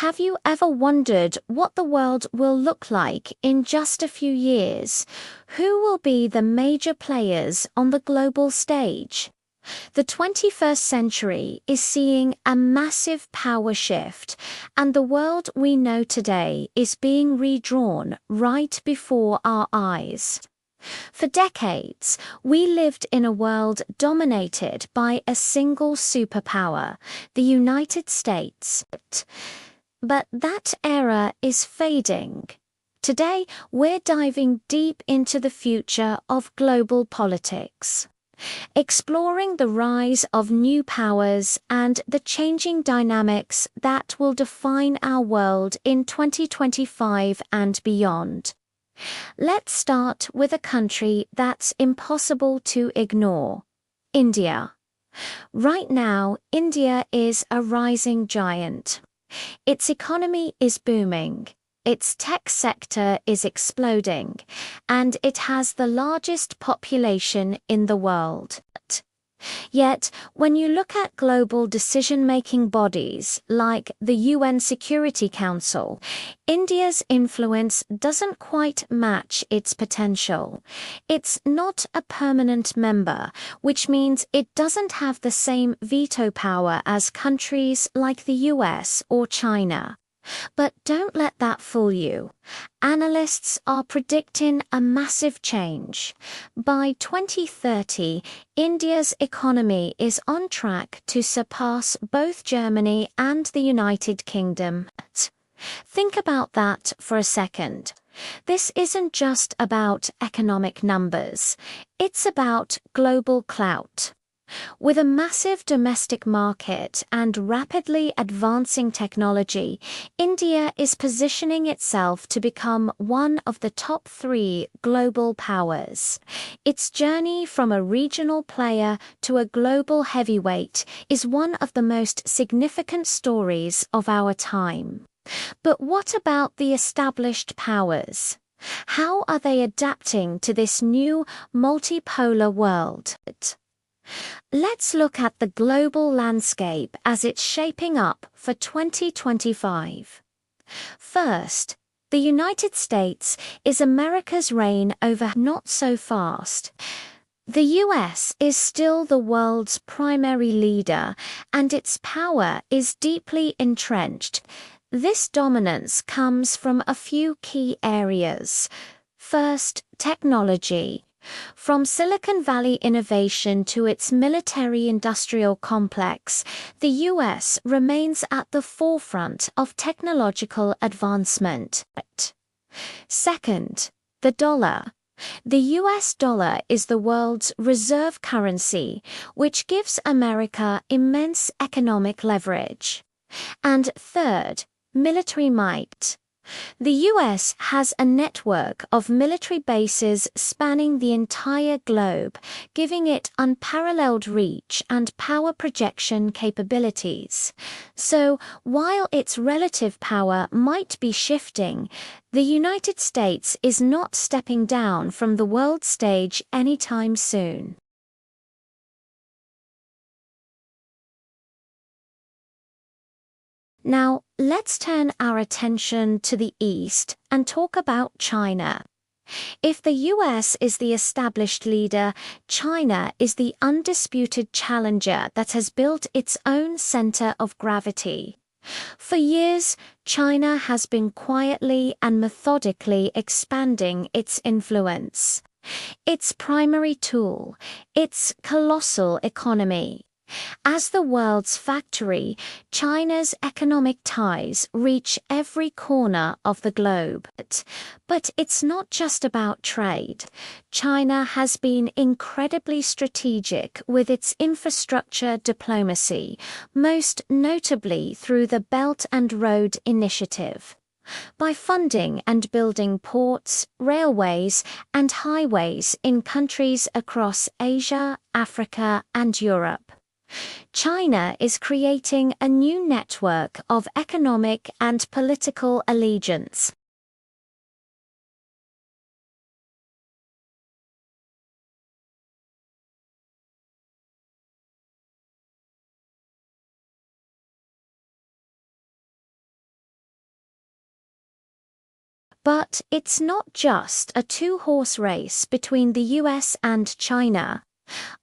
Have you ever wondered what the world will look like in just a few years? Who will be the major players on the global stage? The 21st century is seeing a massive power shift, and the world we know today is being redrawn right before our eyes. For decades, we lived in a world dominated by a single superpower, the United States. But that era is fading. Today, we're diving deep into the future of global politics, exploring the rise of new powers and the changing dynamics that will define our world in 2025 and beyond. Let's start with a country that's impossible to ignore: India. Right now, India is a rising giant. Its economy is booming, its tech sector is exploding, and it has the largest population in the world. Yet, when you look at global decision-making bodies like the UN Security Council, India's influence doesn't quite match its potential. It's not a permanent member, which means it doesn't have the same veto power as countries like the US or China. But don't let that fool you. Analysts are predicting a massive change. By 2030, India's economy is on track to surpass both Germany and the United Kingdom. Think about that for a second. This isn't just about economic numbers. It's about global clout. With a massive domestic market and rapidly advancing technology, India is positioning itself to become one of the top 3 global powers. Its journey from a regional player to a global heavyweight is one of the most significant stories of our time. But what about the established powers? How are they adapting to this new multipolar world? Let's look at the global landscape as it's shaping up for 2025. First, the United States is America's reign over not so fast. The US is still the world's primary leader, and its power is deeply entrenched. This dominance comes from a few key areas. First, technology. From Silicon Valley innovation to its military-industrial complex, the US remains at the forefront of technological advancement. Second, the dollar. The US dollar is the world's reserve currency, which gives America immense economic leverage. And third, military might. The US has a network of military bases spanning the entire globe, giving it unparalleled reach and power projection capabilities. So, while its relative power might be shifting, the United States is not stepping down from the world stage anytime soon. Now, let's turn our attention to the East and talk about China. If the US is the established leader, China is the undisputed challenger that has built its own center of gravity. For years, China has been quietly and methodically expanding its influence. Its primary tool, its colossal economy. As the world's factory, China's economic ties reach every corner of the globe. But it's not just about trade. China has been incredibly strategic with its infrastructure diplomacy, most notably through the Belt and Road Initiative. By funding and building ports, railways, and highways in countries across Asia, Africa, and Europe. China is creating a new network of economic and political allegiance. But it's not just a two-horse race between the US and China.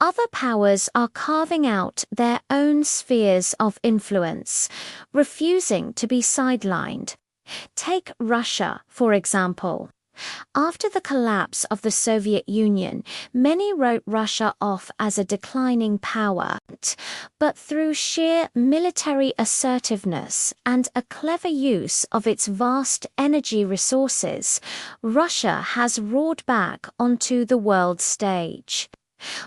Other powers are carving out their own spheres of influence, refusing to be sidelined. Take Russia, for example. After the collapse of the Soviet Union, many wrote Russia off as a declining power, but through sheer military assertiveness and a clever use of its vast energy resources, Russia has roared back onto the world stage.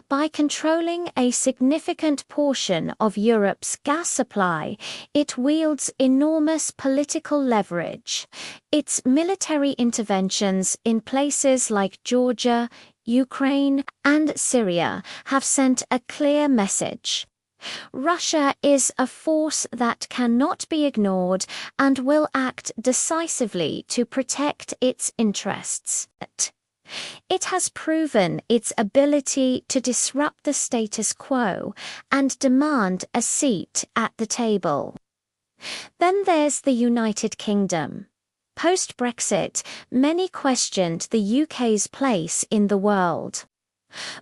By controlling a significant portion of Europe's gas supply, it wields enormous political leverage. Its military interventions in places like Georgia, Ukraine, and Syria have sent a clear message. Russia is a force that cannot be ignored and will act decisively to protect its interests. It has proven its ability to disrupt the status quo and demand a seat at the table. Then there's the United Kingdom. Post-Brexit, many questioned the UK's place in the world.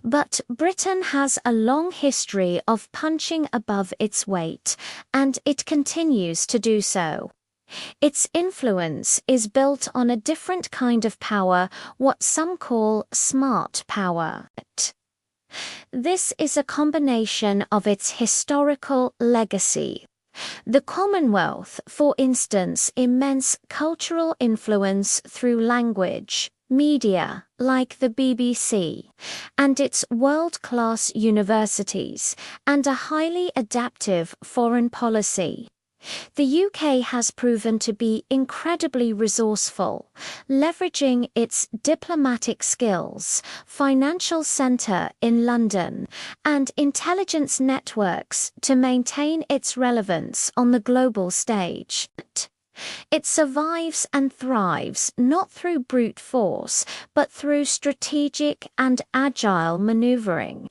But Britain has a long history of punching above its weight, and it continues to do so. Its influence is built on a different kind of power, what some call smart power. This is a combination of its historical legacy. The Commonwealth, for instance, immense cultural influence through language, media, like the BBC, and its world-class universities, and a highly adaptive foreign policy. The UK has proven to be incredibly resourceful, leveraging its diplomatic skills, financial centre in London, and intelligence networks to maintain its relevance on the global stage. It survives and thrives not through brute force, but through strategic and agile maneuvering.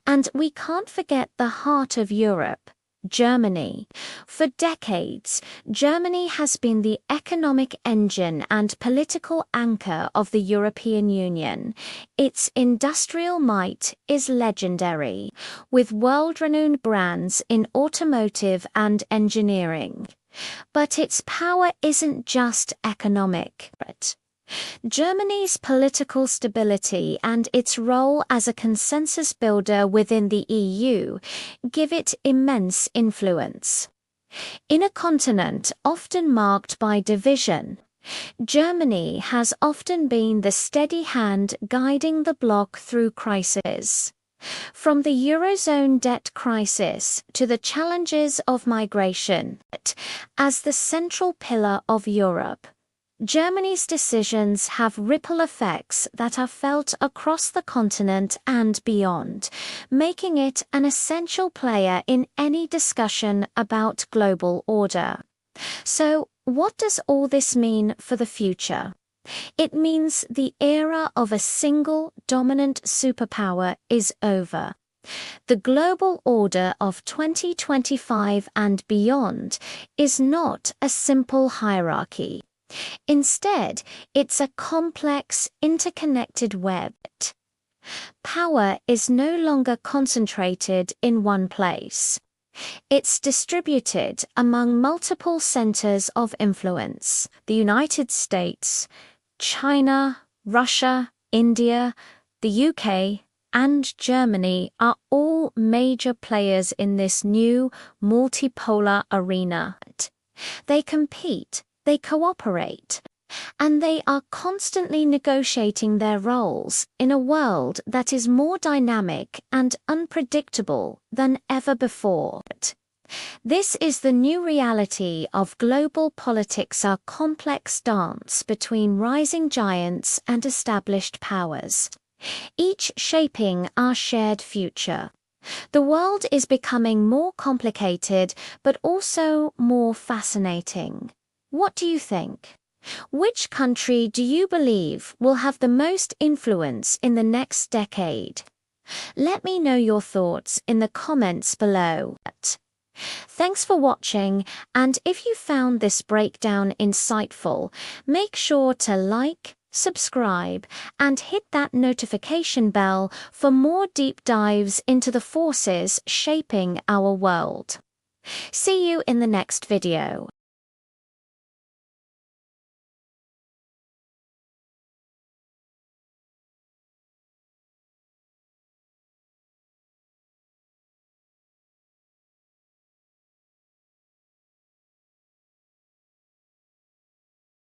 And we can't forget the heart of Europe, Germany. For decades, Germany has been the economic engine and political anchor of the European Union. Its industrial might is legendary, with world-renowned brands in automotive and engineering. But its power isn't just economic. Germany's political stability and its role as a consensus builder within the EU give it immense influence. In a continent often marked by division, Germany has often been the steady hand guiding the bloc through crisis. From the Eurozone debt crisis to the challenges of migration, as the central pillar of Europe, Germany's decisions have ripple effects that are felt across the continent and beyond, making it an essential player in any discussion about global order. So, what does all this mean for the future? It means the era of a single dominant superpower is over. The global order of 2025 and beyond is not a simple hierarchy. Instead, it's a complex, interconnected web. Power is no longer concentrated in one place. It's distributed among multiple centers of influence. The United States, China, Russia, India, the UK, and Germany are all major players in this new multipolar arena. They compete, they cooperate, and they are constantly negotiating their roles in a world that is more dynamic and unpredictable than ever before. This is the new reality of global politics, a complex dance between rising giants and established powers, each shaping our shared future. The world is becoming more complicated, but also more fascinating. What do you think? Which country do you believe will have the most influence in the next decade? Let me know your thoughts in the comments below. Thanks for watching, and if you found this breakdown insightful, make sure to like, subscribe, and hit that notification bell for more deep dives into the forces shaping our world. See you in the next video.